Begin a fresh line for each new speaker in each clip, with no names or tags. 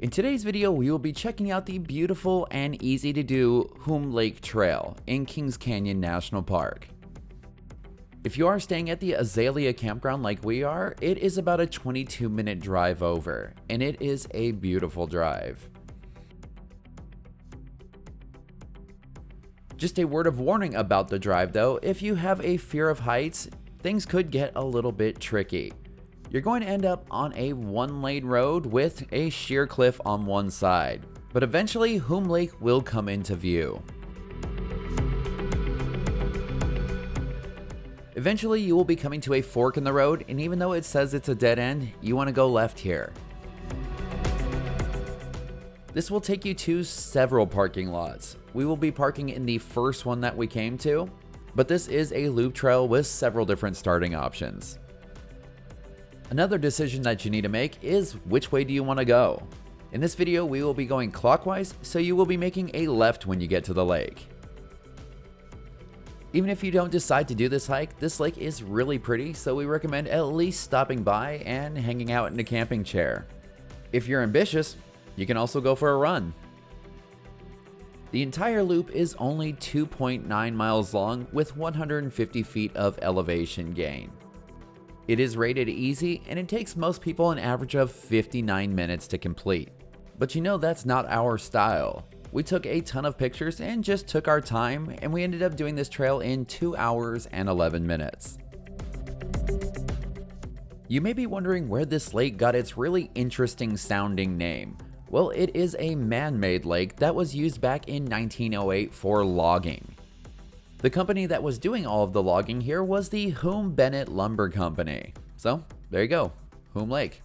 In today's video, we will be checking out the beautiful and easy to do Hume Lake Trail in Kings Canyon National Park. If you are staying at the Azalea campground like we are, it is about a 22-minute drive over, and it is a beautiful drive. Just a word of warning about the drive though, if you have a fear of heights, things could get a little bit tricky. You're going to end up on a one-lane road with a sheer cliff on one side, but eventually Hume Lake will come into view. Eventually you will be coming to a fork in the road, and even though it says it's a dead end, you want to go left here. This will take you to several parking lots. We will be parking in the first one that we came to, but this is a loop trail with several different starting options. Another decision that you need to make is which way do you want to go. In this video we will be going clockwise, so you will be making a left when you get to the lake. Even if you don't decide to do this hike, this lake is really pretty, so we recommend at least stopping by and hanging out in a camping chair. If you're ambitious, you can also go for a run. The entire loop is only 2.9 miles long with 150 feet of elevation gain. It is rated easy, and it takes most people an average of 59 minutes to complete. But you know that's not our style. We took a ton of pictures and just took our time, and we ended up doing this trail in 2 hours and 11 minutes. You may be wondering where this lake got its really interesting sounding name. Well, it is a man-made lake that was used back in 1908 for logging. The company that was doing all of the logging here was the Hume Bennett Lumber Company. So there you go, Hume Lake.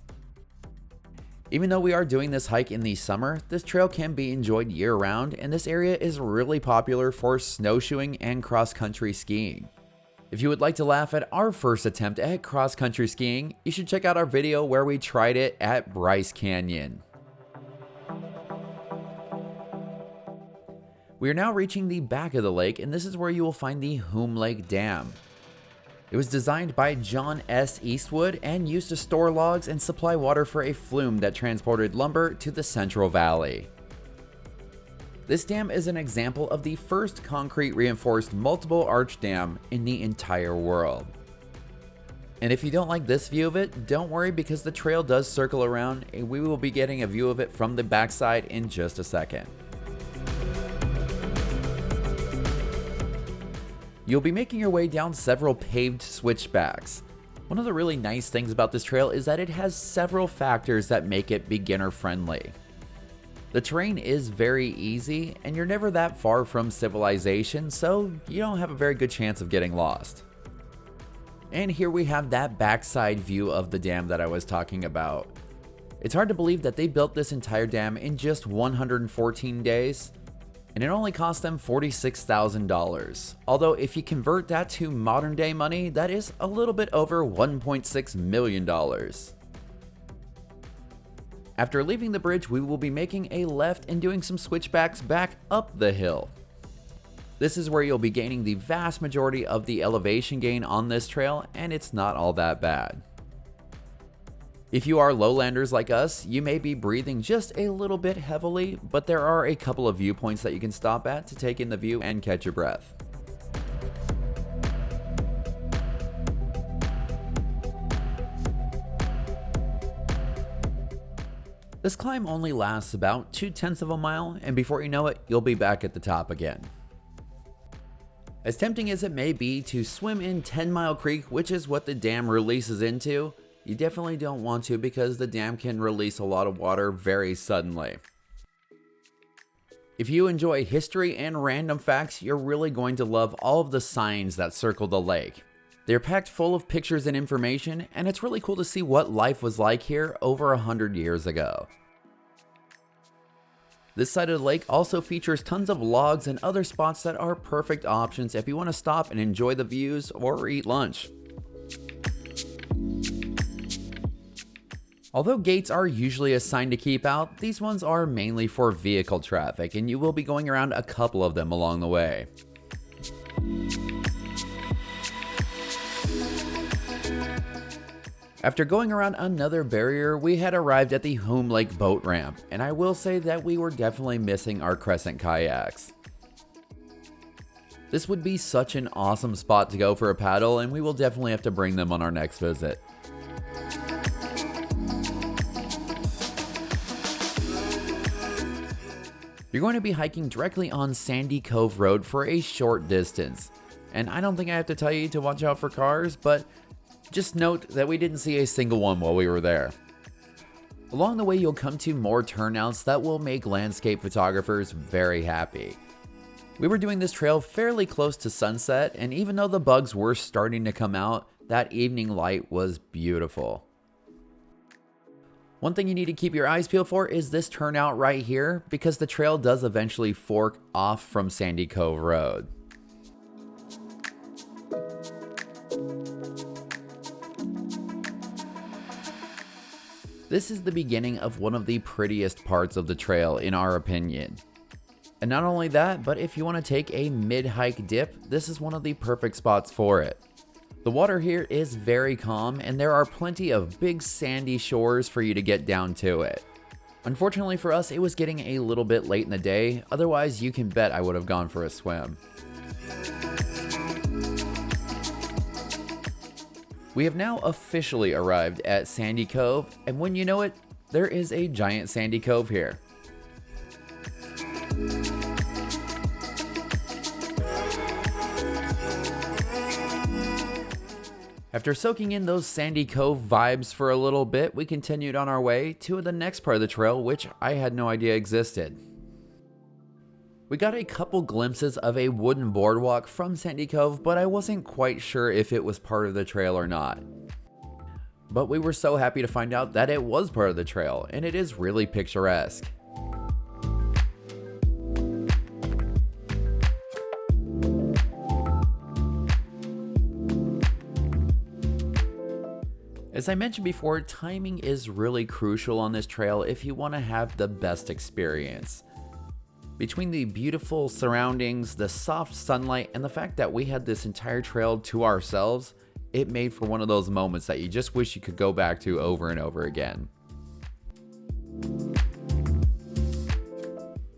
Even though we are doing this hike in the summer, this trail can be enjoyed year-round, and this area is really popular for snowshoeing and cross-country skiing. If you would like to laugh at our first attempt at cross-country skiing, you should check out our video where we tried it at Bryce Canyon. We are now reaching the back of the lake, and this is where you will find the Hume Lake Dam. It was designed by John S. Eastwood and used to store logs and supply water for a flume that transported lumber to the Central Valley. This dam is an example of the first concrete reinforced multiple arch dam in the entire world. And if you don't like this view of it, don't worry, because the trail does circle around, and we will be getting a view of it from the backside in just a second. You'll be making your way down several paved switchbacks. One of the really nice things about this trail is that it has several factors that make it beginner friendly. The terrain is very easy, and you're never that far from civilization, so you don't have a very good chance of getting lost. And here we have that backside view of the dam that I was talking about. It's hard to believe that they built this entire dam in just 114 days. And it only cost them $46,000. Although if you convert that to modern day money, that is a little bit over $1.6 million. After leaving the bridge, we will be making a left and doing some switchbacks back up the hill. This is where you'll be gaining the vast majority of the elevation gain on this trail, and it's not all that bad. If you are lowlanders like us, you may be breathing just a little bit heavily, but there are a couple of viewpoints that you can stop at to take in the view and catch your breath. This climb only lasts about 2/10 of a mile, and before you know it, you'll be back at the top again. As tempting as it may be to swim in 10 Mile Creek, which is what the dam releases into, you definitely don't want to, because the dam can release a lot of water very suddenly. If you enjoy history and random facts, you're really going to love all of the signs that circle the lake. They're packed full of pictures and information, and it's really cool to see what life was like here over 100 years ago. This side of the lake also features tons of logs and other spots that are perfect options if you want to stop and enjoy the views or eat lunch. Although gates are usually a sign to keep out, these ones are mainly for vehicle traffic, and you will be going around a couple of them along the way. After going around another barrier, we had arrived at the Hume Lake boat ramp, and I will say that we were definitely missing our crescent kayaks. This would be such an awesome spot to go for a paddle, and we will definitely have to bring them on our next visit. You're going to be hiking directly on Sandy Cove Road for a short distance, and I don't think I have to tell you to watch out for cars, but just note that we didn't see a single one while we were there. Along the way, you'll come to more turnouts that will make landscape photographers very happy. We were doing this trail fairly close to sunset, and even though the bugs were starting to come out, that evening light was beautiful. One thing you need to keep your eyes peeled for is this turnout right here, because the trail does eventually fork off from Sandy Cove Road. This is the beginning of one of the prettiest parts of the trail in our opinion. And not only that, but if you want to take a mid-hike dip, this is one of the perfect spots for it. The water here is very calm and there are plenty of big sandy shores for you to get down to it. Unfortunately for us, it was getting a little bit late in the day, otherwise you can bet I would have gone for a swim. We have now officially arrived at Sandy Cove, and when you know it, there is a giant sandy cove here. After soaking in those Sandy Cove vibes for a little bit, we continued on our way to the next part of the trail, which I had no idea existed. We got a couple glimpses of a wooden boardwalk from Sandy Cove, but I wasn't quite sure if it was part of the trail or not. But we were so happy to find out that it was part of the trail, and it is really picturesque. As I mentioned before, timing is really crucial on this trail if you want to have the best experience. Between the beautiful surroundings, the soft sunlight, and the fact that we had this entire trail to ourselves, it made for one of those moments that you just wish you could go back to over and over again.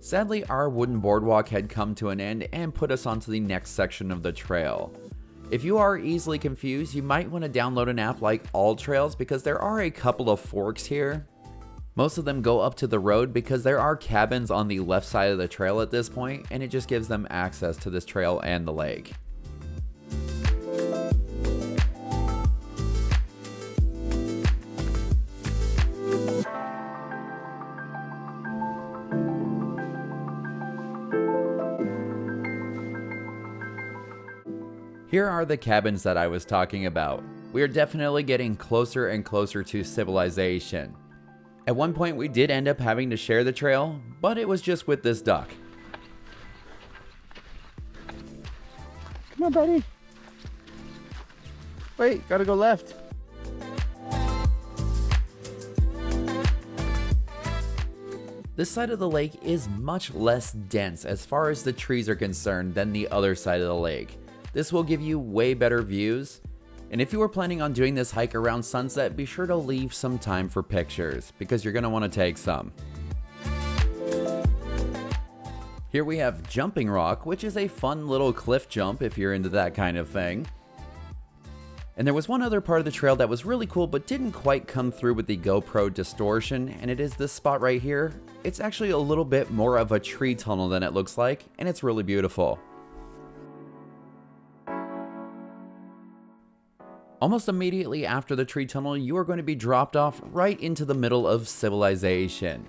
Sadly, our wooden boardwalk had come to an end and put us onto the next section of the trail. If you are easily confused, you might want to download an app like AllTrails because there are a couple of forks here. Most of them go up to the road because there are cabins on the left side of the trail at this point, and it just gives them access to this trail and the lake. Here are the cabins that I was talking about. We are definitely getting closer and closer to civilization. At one point we did end up having to share the trail, but it was just with this duck.
Come on, buddy. Wait, gotta go left.
This side of the lake is much less dense as far as the trees are concerned than the other side of the lake. This will give you way better views. And if you were planning on doing this hike around sunset, be sure to leave some time for pictures because you're going to want to take some. Here we have Jumping Rock, which is a fun little cliff jump if you're into that kind of thing. And there was one other part of the trail that was really cool but didn't quite come through with the GoPro distortion, and it is this spot right here. It's actually a little bit more of a tree tunnel than it looks like, and it's really beautiful. Almost immediately after the tree tunnel, you are going to be dropped off right into the middle of civilization.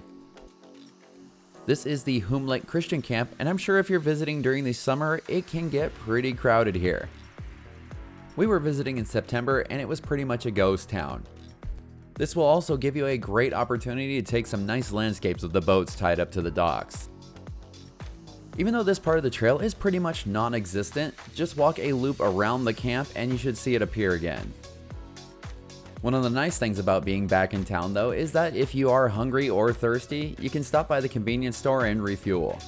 This is the Hume Lake Christian Camp, and I'm sure if you're visiting during the summer, it can get pretty crowded here. We were visiting in September, and it was pretty much a ghost town. This will also give you a great opportunity to take some nice landscapes of the boats tied up to the docks. Even though this part of the trail is pretty much non-existent, just walk a loop around the camp and you should see it appear again. One of the nice things about being back in town though is that if you are hungry or thirsty, you can stop by the convenience store and refuel.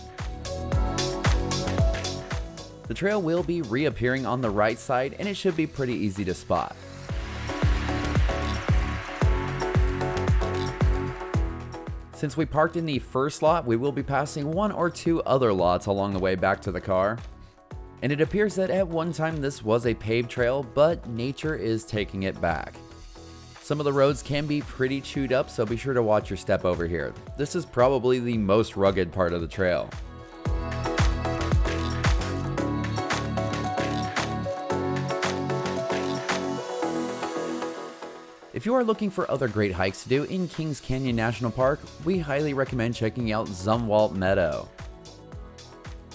The trail will be reappearing on the right side and it should be pretty easy to spot. Since we parked in the first lot, we will be passing 1 or 2 other lots along the way back to the car. And it appears that at one time this was a paved trail, but nature is taking it back. Some of the roads can be pretty chewed up, so be sure to watch your step over here. This is probably the most rugged part of the trail. If you are looking for other great hikes to do in Kings Canyon National Park, we highly recommend checking out Zumwalt Meadow.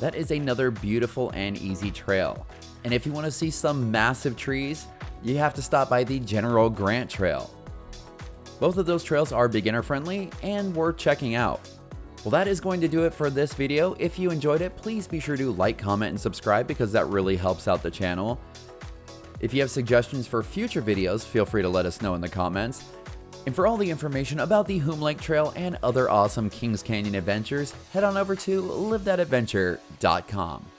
That is another beautiful and easy trail. And if you want to see some massive trees, you have to stop by the General Grant Trail. Both of those trails are beginner friendly and worth checking out. Well, that is going to do it for this video. If you enjoyed it, please be sure to like, comment, and subscribe because that really helps out the channel. If you have suggestions for future videos, feel free to let us know in the comments. And for all the information about the Hume Lake Trail and other awesome Kings Canyon adventures, head on over to livethatadventure.com.